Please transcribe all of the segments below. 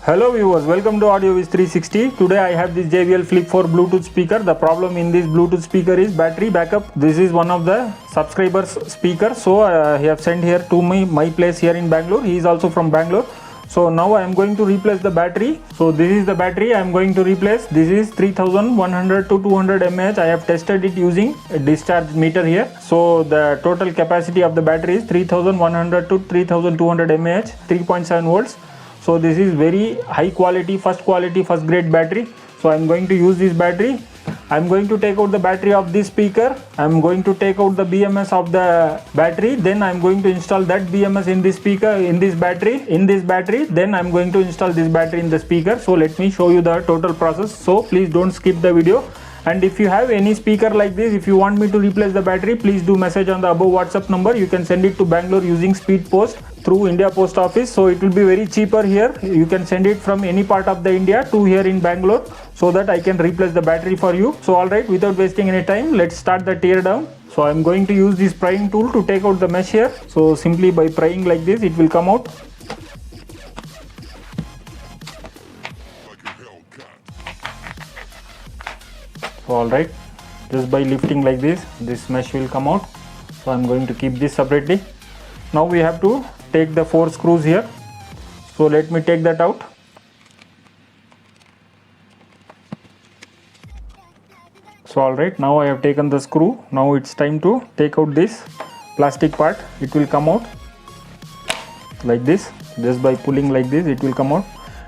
Hello viewers, welcome to Audio 360. Today I have this JBL Flip 4 Bluetooth speaker. The problem in this Bluetooth speaker is battery backup. This is one of the subscribers speaker. So he have sent here to me, my place here in Bangalore. He is also from Bangalore. So now I am going to replace the battery. So this is the battery I am going to replace. This is 3100 to 200 mAh. I have tested it using a discharge meter here. So the total capacity of the battery is 3100 to 3200 mAh, 3.7 volts. So this is very high quality, first grade battery. So I am going to use this battery. I am going to take out the battery of this speaker. I am going to take out the BMS of the battery. Then I am going to install that BMS in this speaker, in this battery. Then I am going to install this battery in the speaker. So let me show you the total process. So please don't skip the video. And if you have any speaker like this, if you want me to replace the battery, please do message on the above WhatsApp number. You can send it to Bangalore using speed post through India Post Office. So it will be very cheaper here. You can send it from any part of the India to here in Bangalore so that I can replace the battery for you. So alright, without wasting any time, let's start the tear down. So I'm going to use this prying tool to take out the mesh here. So simply by prying like this, it will come out. So alright, just by lifting like this mesh will come out. So I'm going to keep this separately. Now we have to take the 4 screws here. So let me take that out. So alright, now I have taken the screw. Now it's time to take out this plastic part. It will come out like this. Just by pulling like this, it will come out.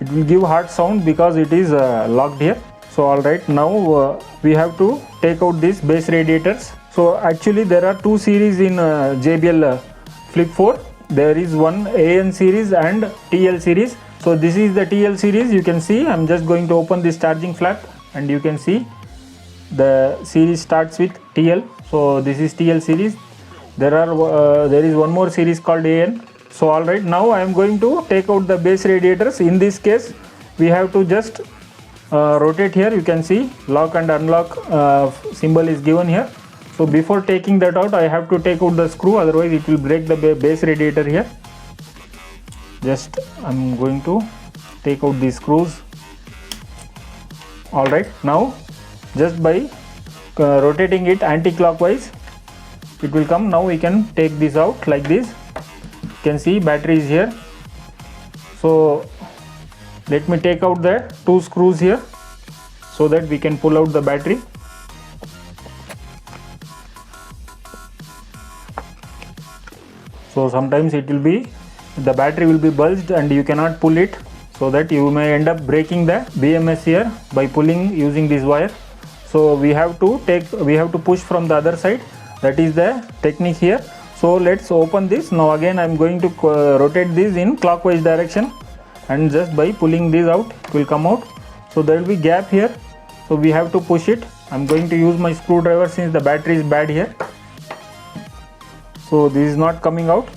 It will give hard sound because it is locked here. So alright, now we have to take out these base radiators. So actually there are two series in JBL Flip 4. There is one AN series and TL series. So this is the TL series. You can see I'm just going to open this charging flap and you can see the series starts with TL. So this is TL series. There is one more series called AN. So alright, now I am going to take out the base radiators. In this case we have to just rotate here. You can see lock and unlock symbol is given here. So before taking that out, I have to take out the screw, otherwise it will break the base radiator here. Just I'm going to take out these screws. Alright, now just by rotating it anti-clockwise, it will come. Now we can take this out like this. You can see battery is here. So let me take out the 2 screws here so that we can pull out the battery. So sometimes the battery will be bulged and you cannot pull it, so that you may end up breaking the BMS here by pulling using this wire. So we have to push from the other side. That is the technique here. So let's open this. Now again I am going to rotate this in clockwise direction, and just by pulling this out it will come out. So there will be gap here, so we have to push it. I'm going to use my screwdriver since the battery is bad here. So this is not coming out.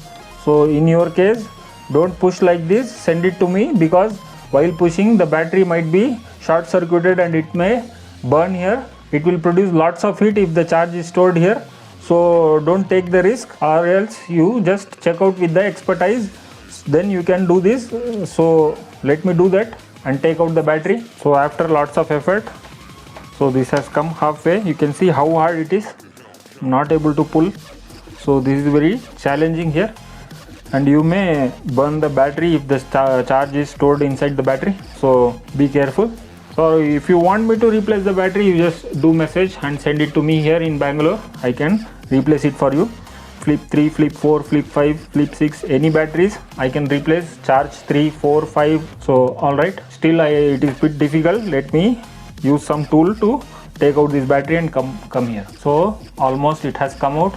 So in your case, don't push like this, send it to me, because while pushing the battery might be short circuited and it may burn here. It will produce lots of heat if the charge is stored here. So don't take the risk, or else you just check out with the expertise, then you can do this. So let me do that and take out the battery. So after lots of effort, so this has come halfway. You can see how hard it is. I'm not able to pull. So this is very challenging here, and you may burn the battery if the charge is stored inside the battery. So be careful. So if you want me to replace the battery, you just do message and send it to me here in Bangalore. I can replace it for you. Flip 3, Flip 4, Flip 5, Flip 6, any batteries I can replace. Charge 3, 4, 5. So alright, still it is bit difficult. Let me use some tool to take out this battery and come here. So almost it has come out.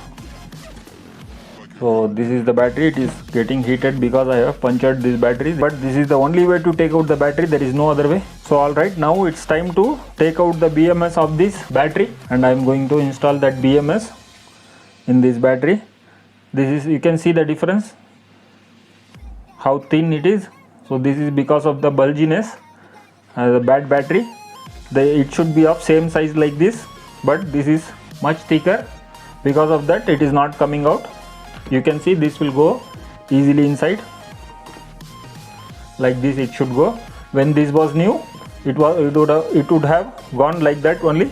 So this is the battery. It is getting heated because I have punctured this battery, but this is the only way to take out the battery. There is no other way. So alright, now it's time to take out the BMS of this battery, and I am going to install that BMS in this battery. This is, you can see the difference, how thin it is. So this is because of the bulginess, the bad battery. It should be of same size like this, but this is much thicker. Because of that, it is not coming out. You can see this will go easily inside like this. It should go. when this was new, it would have gone like that only.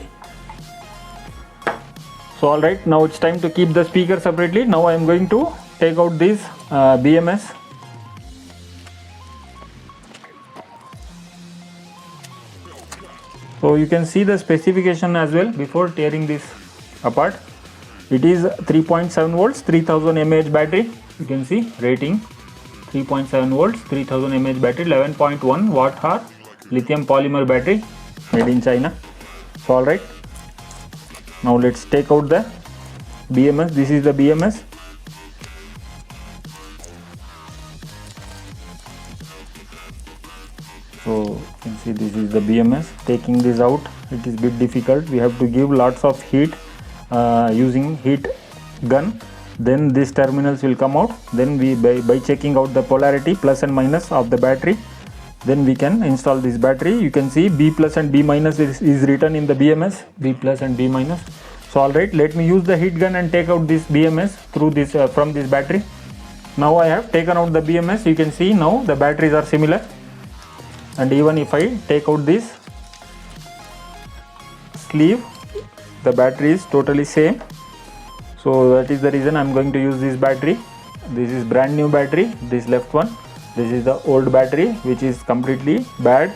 So alright, now it's time to keep the speaker separately. Now I am going to take out this BMS. So you can see the specification as well before tearing this apart. It is 3.7 volts, 3000 mAh battery. You can see rating 3.7 volts, 3000 mAh battery, 11.1 watt hour lithium polymer battery, made in China. So alright, now let's take out the BMS. This is the BMS. So you can see this is the BMS. Taking this out, it is a bit difficult. We have to give lots of heat using heat gun. Then these terminals will come out. Then we by checking out the polarity plus and minus of the battery, then we can install this battery. You can see B plus and B minus is written in the BMS, B plus and B minus. So alright, let me use the heat gun and take out this BMS through this from this battery. Now I have taken out the BMS. You can see now the batteries are similar, and even if I take out this sleeve, the battery is totally same. So that is the reason I am going to use this battery. This is brand new battery, this left one. This is the old battery which is completely bad.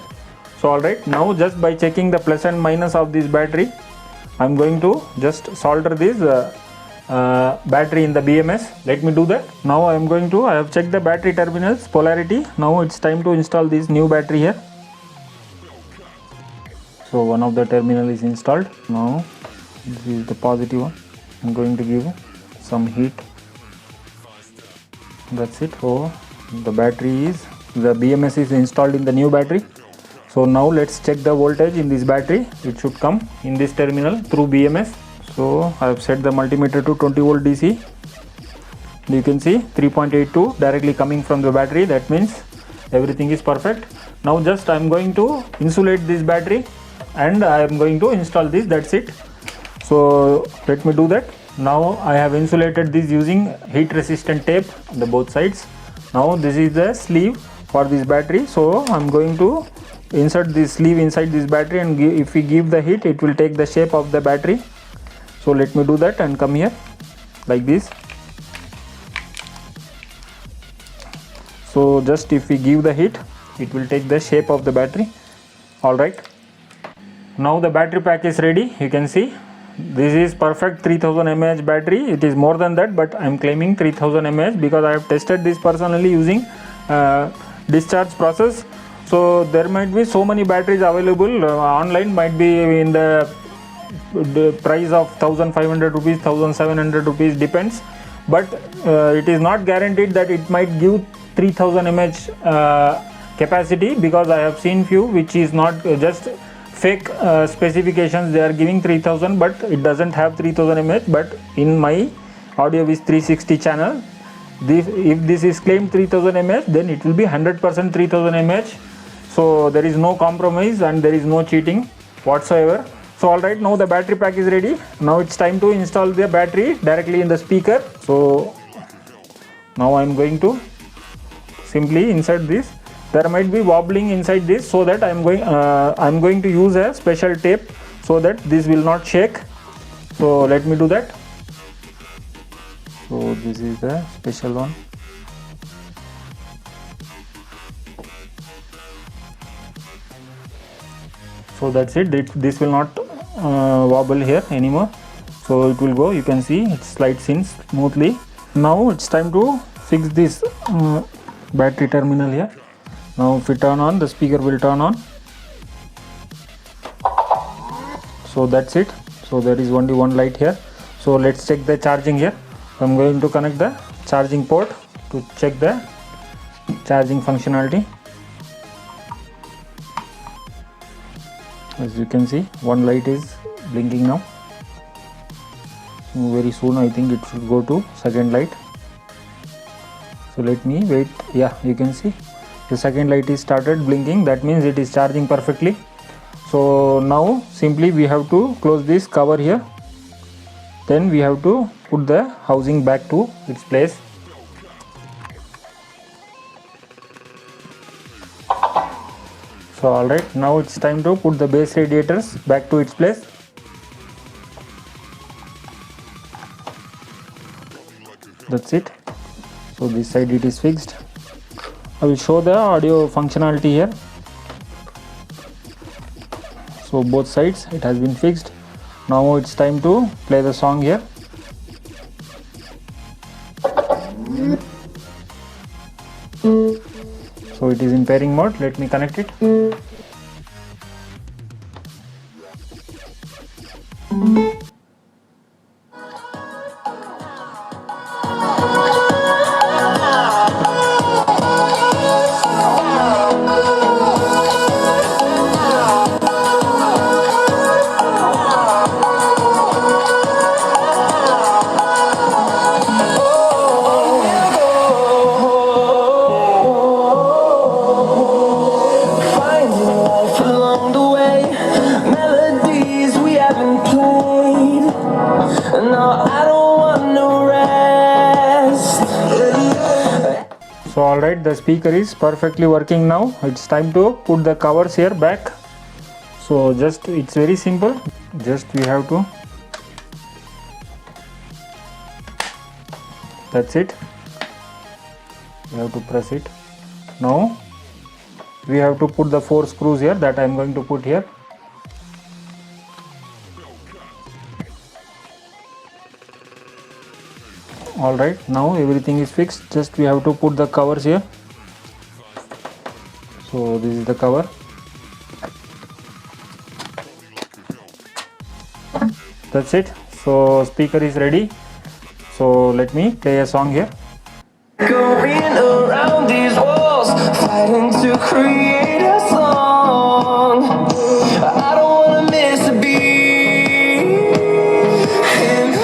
So alright, now just by checking the plus and minus of this battery, I am going to just solder this battery in the BMS. Let me do that. Now I have checked the battery terminals polarity. Now it's time to install this new battery here. So one of the terminal is installed. Now this is the positive one. I'm going to give some heat. That's it. So the BMS is installed in the new battery. So now let's check the voltage in this battery. It should come in this terminal through BMS. So I have set the multimeter to 20 volt DC. You can see 3.82 directly coming from the battery. That means everything is perfect. Now just I am going to insulate this battery and I am going to install this. That's it. So let me do that. Now I have insulated this using heat resistant tape on the both sides. Now this is the sleeve for this battery. So I am going to insert this sleeve inside this battery, and if we give the heat, it will take the shape of the battery. So let me do that and come here like this. So just if we give the heat, it will take the shape of the battery. Alright, now the battery pack is ready. You can see this is perfect 3000 mAh battery. It is more than that, but I am claiming 3000 mAh because I have tested this personally using discharge process. So there might be so many batteries available online, might be in the price of 1500 rupees, 1700 rupees, depends, but it is not guaranteed that it might give 3000 mAh capacity, because I have seen few which is not just fake specifications. They are giving 3000 but it doesn't have 3000 mAh. But in my AudioViz 360 channel, if this is claimed 3000 mAh, then it will be 100% 3000 mAh. So there is no compromise and there is no cheating whatsoever. So alright, now the battery pack is ready. Now it's time to install the battery directly in the speaker. So now I am going to simply insert this. There might be wobbling inside this, so that I am going to use a special tape so that this will not shake. So let me do that. So this is the special one. So that's it. This will not wobble here anymore. So it will go. You can see it slides in smoothly. Now it's time to fix this battery terminal here. Now if we turn on, the speaker will turn on. So that's it. So there is only one light here. So let's check the charging here. I'm going to connect the charging port to check the charging functionality. As you can see, one light is blinking now. So very soon I think it should go to second light. So let me wait. Yeah, you can see the second light is started blinking. That means it is charging perfectly. So now simply we have to close this cover here. Then we have to put the housing back to its place. So alright, now it's time to put the base radiators back to its place. That's it. So this side it is fixed. I will show the audio functionality here. So both sides it has been fixed. Now it's time to play the song here. So it is in pairing mode. Let me connect it. So alright, the speaker is perfectly working now. It's time to put the covers here back. So just it's very simple. Just we have to, that's it. We have to press it. Now we have to put the 4 screws here that I am going to put here. Alright, now everything is fixed. Just we have to put the covers here. So this is the cover. That's it. So speaker is ready. So let me play a song here. Going around these walls, fighting to create a song. I don't wanna miss a beat. And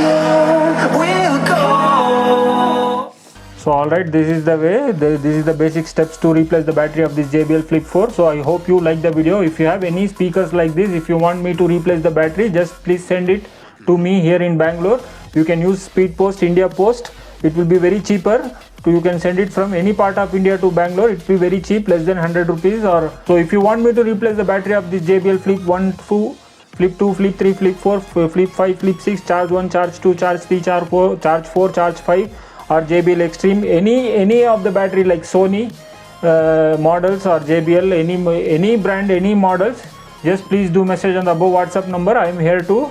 on we'll go. So alright, this is the way, this is the basic steps to replace the battery of this JBL Flip 4. So I hope you like the video. If you have any speakers like this, if you want me to replace the battery, just please send it to me here in Bangalore. You can use Speed Post, India Post. It will be very cheaper. You can send it from any part of India to Bangalore. It will be very cheap, less than 100 rupees. Or so if you want me to replace the battery of this JBL Flip 1, Flip 2, Flip 3, Flip 4, Flip 5, Flip 6, charge 1, charge 2, charge 3, charge 4, charge 5, or JBL Xtreme, any of the battery like Sony models or JBL, any brand, any models, just please do message on the above WhatsApp number. I am here to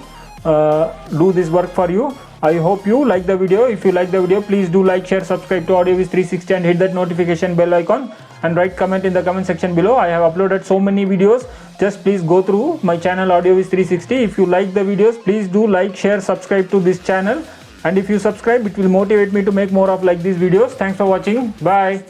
do this work for you. I hope you like the video. If you like the video, please do like, share, subscribe to AudioViz 360 and hit that notification bell icon and write comment in the comment section below. I have uploaded so many videos. Just please go through my channel AudioViz 360. If you like the videos, please do like, share, subscribe to this channel. And if you subscribe, it will motivate me to make more of like these videos. Thanks for watching. Bye.